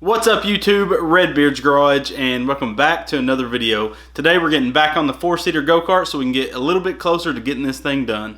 What's up YouTube, Redbeard's Garage, and welcome back to another video. Today we're getting back on the 4-seater go-kart so we can get a little bit closer to getting this thing done.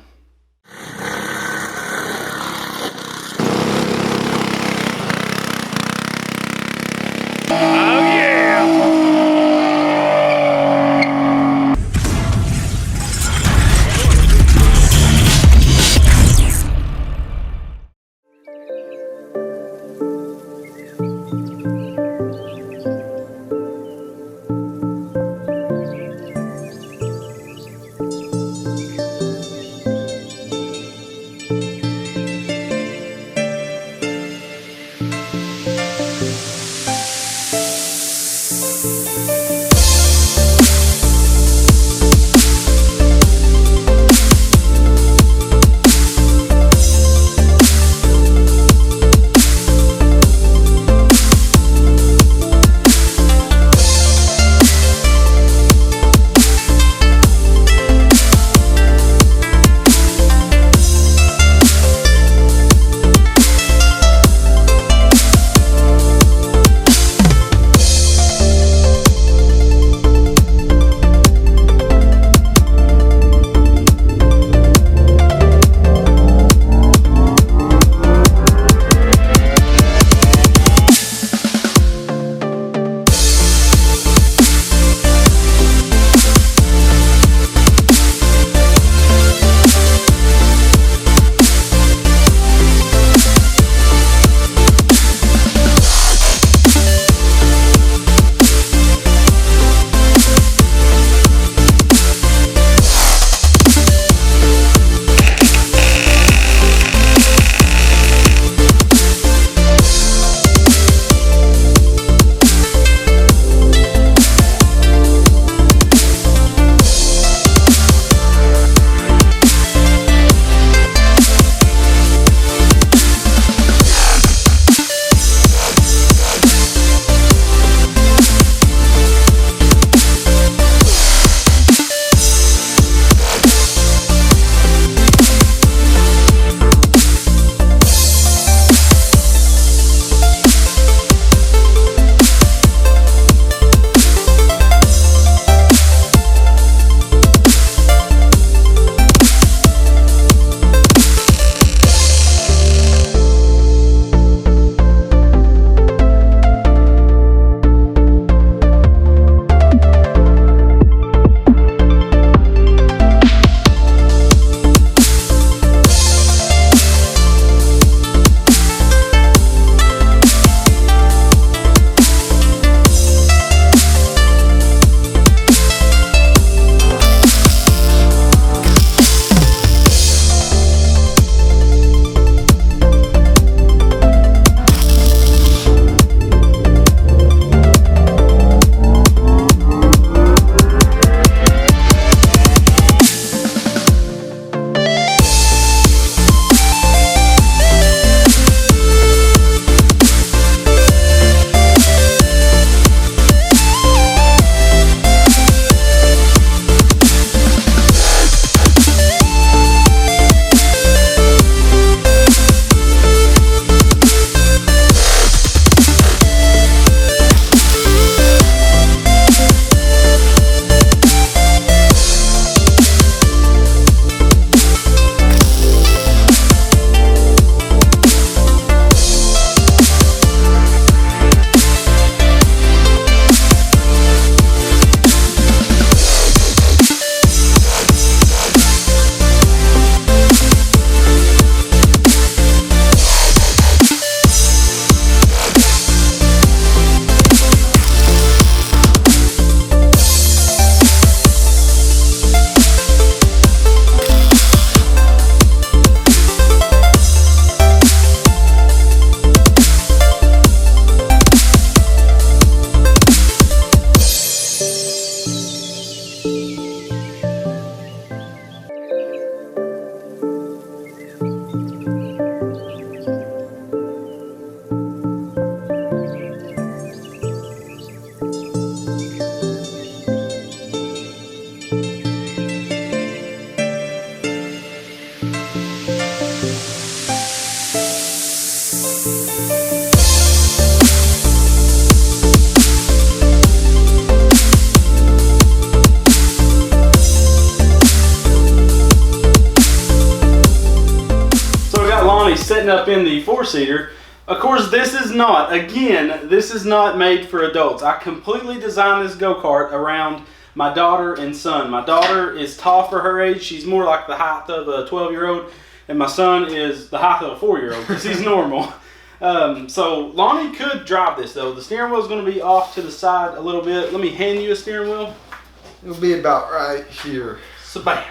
setting up in the four-seater. Of course, this is not made for adults. I completely designed this go-kart around my daughter and son. My daughter is tall for her age. She's more like the height of a 12-year-old. And my son is the height of a 4-year-old because he's normal. So Lonnie could drive this though. The steering wheel is going to be off to the side a little bit. Let me hand you a steering wheel. It'll be about right here. So bam.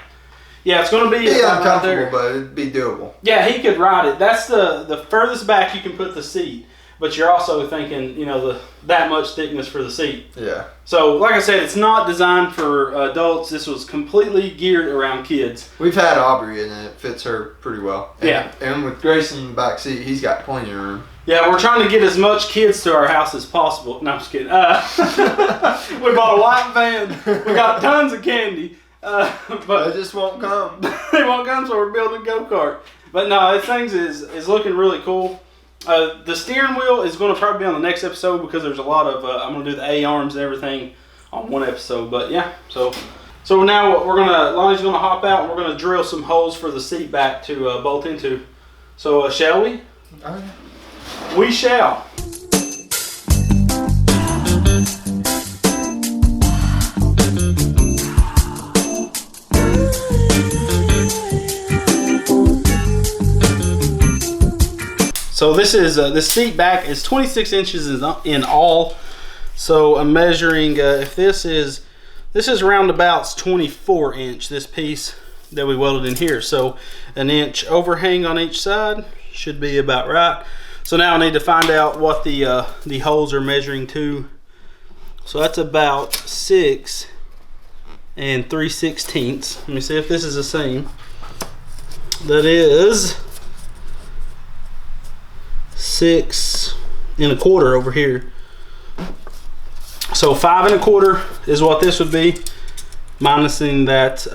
Yeah, it's going to be uncomfortable, right, but it'd be doable. Yeah, he could ride it. That's the furthest back you can put the seat. But you're also thinking, you know, that much thickness for the seat. Yeah. So, like I said, it's not designed for adults. This was completely geared around kids. We've had Aubrey in it. It fits her pretty well. Yeah. And with Grayson in the back seat, he's got plenty of room. Yeah, we're trying to get as much kids to our house as possible. No, I'm just kidding. We bought a white van. We got tons of candy. But they just won't come. They won't come, so we're building a go-kart. But no, this thing is looking really cool. The steering wheel is going to probably be on the next episode because there's a lot of, I'm going to do the A-arms and everything on one episode. But yeah, so now Lonnie's going to hop out and we're going to drill some holes for the seat back to bolt into. So shall we? Oh, yeah. We shall. So this is the seat back is 26 inches in all. So I'm measuring if this is roundabouts 24 inch, this piece that we welded in here. So an inch overhang on each side should be about right. So now I need to find out what the holes are measuring to. So that's about 6 3/16. Let me see if this is the same. That is 6 1/4 over here. So 5 1/4 is what this would be, minusing that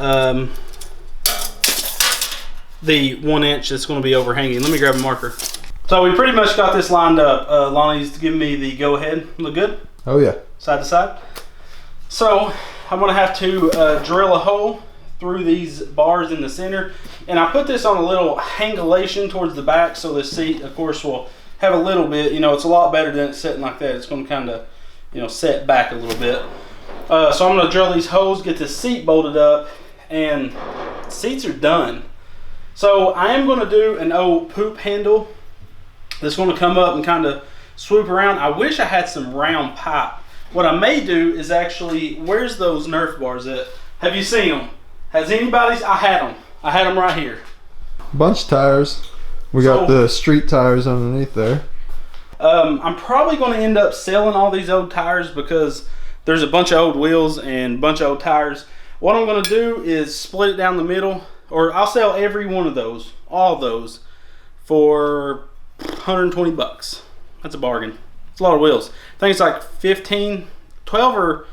the 1 inch that's going to be overhanging. Let me grab a marker. So we pretty much got this lined up. Lonnie's giving me the go ahead. Look good? Oh yeah. Side to side. So I'm going to have to drill a hole through these bars in the center, and I put this on a little hangulation towards the back, so the seat of course will have a little bit, you know, it's a lot better than it's sitting like that. It's going to kind of, you know, set back a little bit. So I'm going to drill these holes, get this seat bolted up, and seats are done. So I am going to do an old poop handle that's going to come up and kind of swoop around. I wish I had some round pipe. What I may do is actually, where's those Nerf bars at? Have you seen them? Has anybody? I had them right here. Bunch of tires. We got the street tires underneath there. I'm probably going to end up selling all these old tires because there's a bunch of old wheels and a bunch of old tires. What I'm going to do is split it down the middle, or I'll sell every one of those, all of those, for 120 bucks. That's a bargain. It's a lot of wheels. I think it's like 12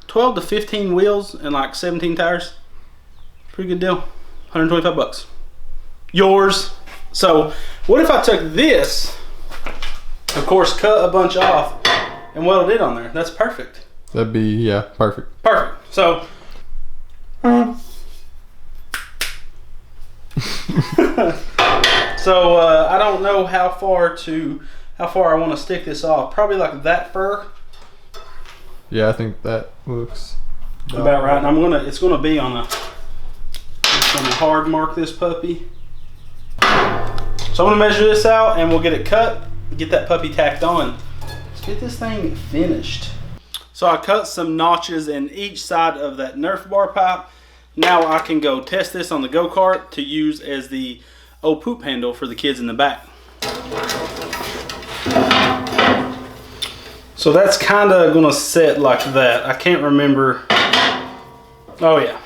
to 15 wheels and like 17 tires. Pretty good deal. 125 bucks. Yours. So what if I took this, of course, cut a bunch off and welded it on there? That's perfect. That'd be, yeah, perfect. Perfect. So I don't know how far I want to stick this off. Probably like that fur. Yeah, I think that looks about right. And it's gonna be on I'm gonna hard mark this puppy. So I'm gonna measure this out and we'll get it cut, get that puppy tacked on. Let's get this thing finished. So I cut some notches in each side of that Nerf bar pipe. Now I can go test this on the go-kart to use as the old poop handle for the kids in the back. So that's kind of gonna set like that. I can't remember. Oh yeah.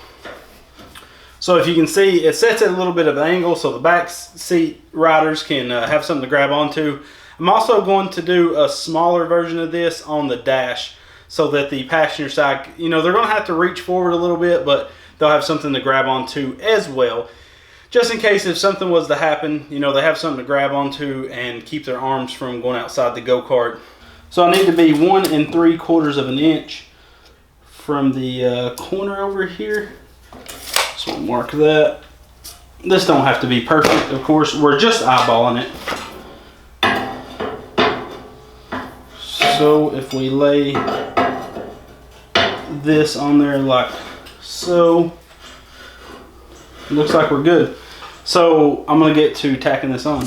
So if you can see, it sets at a little bit of an angle so the back seat riders can have something to grab onto. I'm also going to do a smaller version of this on the dash so that the passenger side, you know, they're going to have to reach forward a little bit, but they'll have something to grab onto as well. Just in case if something was to happen, you know, they have something to grab onto and keep their arms from going outside the go-kart. So I need to be 1 3/4 of an inch from the corner over here. So I'll mark that. This don't have to be perfect, of course. We're just eyeballing it. So if we lay this on there like so, it looks like we're good. So I'm gonna get to tacking this on.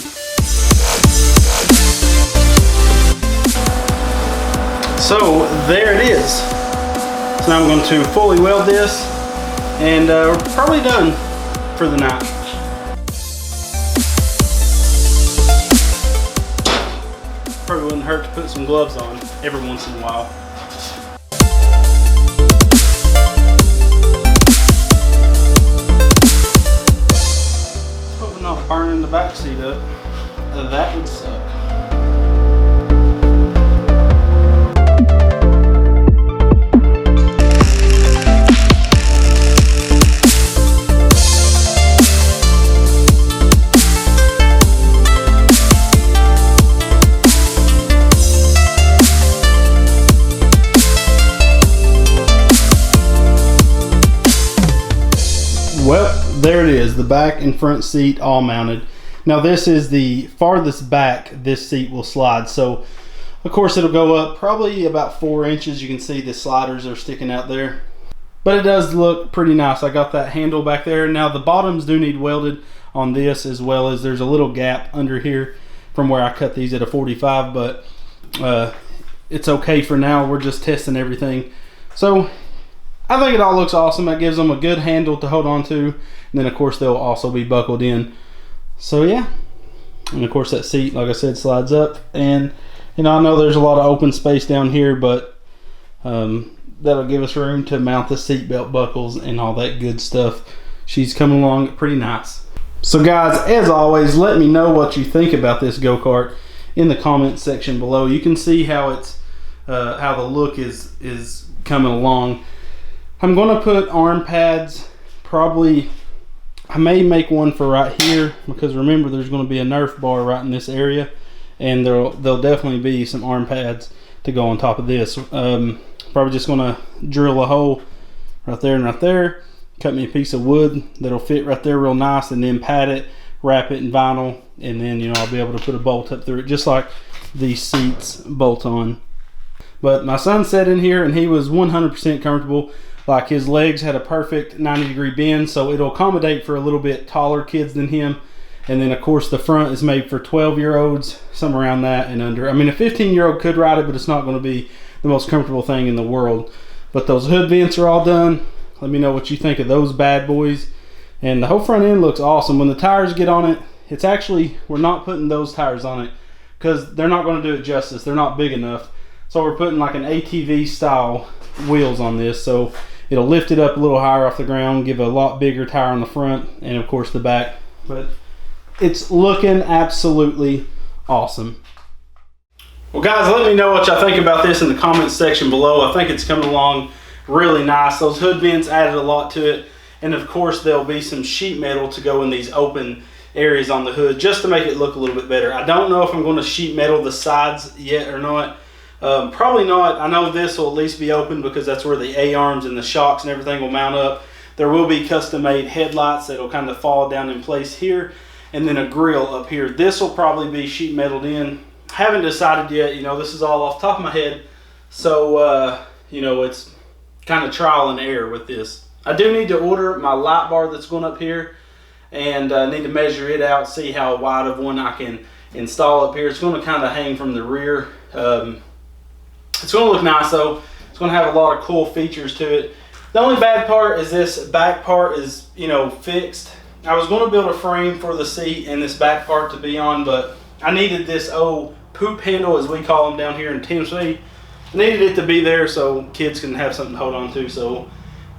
So there it is. So now I'm going to fully weld this, and we're probably done for the night. Probably wouldn't hurt to put some gloves on every once in a while. Hope we're not burning the back seat up. That would suck. Well, there it is, the back and front seat all mounted. Now this is the farthest back this seat will slide, so of course it'll go up probably about 4 inches. You can see the sliders are sticking out there, but it does look pretty nice. I got that handle back there. Now the bottoms do need welded on this, as well as there's a little gap under here from where I cut these at a 45, but it's okay for now. We're just testing everything. So I think it all looks awesome. That gives them a good handle to hold on to. And then of course they'll also be buckled in. So yeah. And of course that seat, like I said, slides up. And you know, I know there's a lot of open space down here, but that'll give us room to mount the seat belt buckles and all that good stuff. She's coming along pretty nice. So guys, as always, let me know what you think about this go-kart in the comments section below. You can see how it's how the look is coming along. I'm going to put arm pads, probably, I may make one for right here, because remember there's going to be a Nerf bar right in this area, and there'll definitely be some arm pads to go on top of this. Probably just going to drill a hole right there and right there, cut me a piece of wood that'll fit right there real nice, and then pad it, wrap it in vinyl, and then, you know, I'll be able to put a bolt up through it, just like these seats bolt on. But my son sat in here and he was 100% comfortable. Like, his legs had a perfect 90-degree bend, so it'll accommodate for a little bit taller kids than him. And then of course the front is made for 12-year-olds, some around that and under. I mean, a 15-year-old could ride it, but it's not going to be the most comfortable thing in the world. But those hood vents are all done. Let me know what you think of those bad boys. And the whole front end looks awesome. When the tires get on it, it's actually, we're not putting those tires on it because they're not going to do it justice. They're not big enough. So we're putting like an ATV style wheels on this, so it'll lift it up a little higher off the ground, give a lot bigger tire on the front and of course the back. But it's looking absolutely awesome. Well guys, let me know what y'all think about this in the comments section below. I think it's coming along really nice. Those hood vents added a lot to it, and of course there'll be some sheet metal to go in these open areas on the hood just to make it look a little bit better. I don't know if I'm going to sheet metal the sides yet or not. Probably not. I know this will at least be open because that's where the A-arms and the shocks and everything will mount up. There will be custom made headlights that'll kind of fall down in place here, and then a grill up here. This will probably be sheet metaled in. Haven't decided yet. You know, this is all off the top of my head, so you know, it's kind of trial and error with this. I do need to order my light bar that's going up here, and need to measure it out, see how wide of one I can install up here. It's going to kind of hang from the rear. It's going to look nice though. It's going to have a lot of cool features to it. The only bad part is this back part is, you know, fixed. I was going to build a frame for the seat and this back part to be on, but I needed this old poop handle, as we call them down here in Tennessee. I needed it to be there so kids can have something to hold on to, so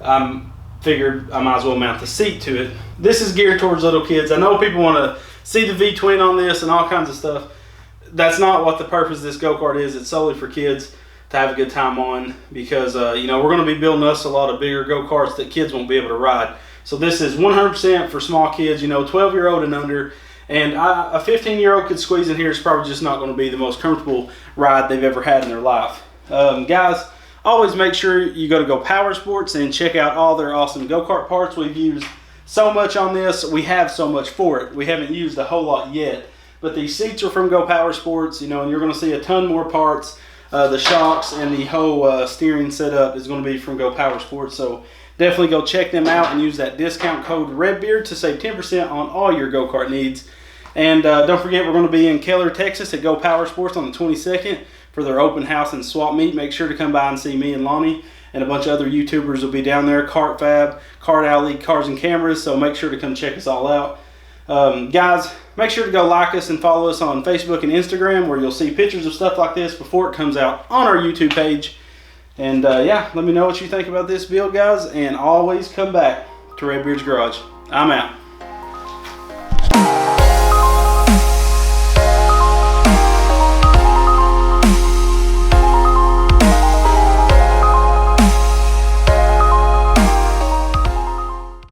I figured I might as well mount the seat to it. This is geared towards little kids. I know people want to see the V-twin on this and all kinds of stuff. That's not what the purpose of this go-kart is. It's solely for kids to have a good time on, because you know, we're going to be building us a lot of bigger go-karts that kids won't be able to ride. So this is 100% for small kids, you know, 12-year-old and under. And a 15-year-old could squeeze in here. It's probably just not going to be the most comfortable ride they've ever had in their life. Guys, always make sure you go to Go Power Sports and check out all their awesome go-kart parts. We've used so much on this. We have so much for it. We haven't used a whole lot yet. But these seats are from Go Power Sports, you know, and you're going to see a ton more parts. The shocks and the whole steering setup is going to be from Go Power Sports. So definitely go check them out and use that discount code REDBEARD to save 10% on all your go-kart needs. And don't forget, we're going to be in Keller, Texas at Go Power Sports on the 22nd for their open house and swap meet. Make sure to come by and see me and Lonnie, and a bunch of other YouTubers will be down there. Kart Fab, Kart Alley, Cars and Cameras. So make sure to come check us all out. Guys, make sure to go like us and follow us on Facebook and Instagram, where you'll see pictures of stuff like this before it comes out on our YouTube page. And yeah, let me know what you think about this build, guys, and always come back to Redbeard's Garage. I'm out.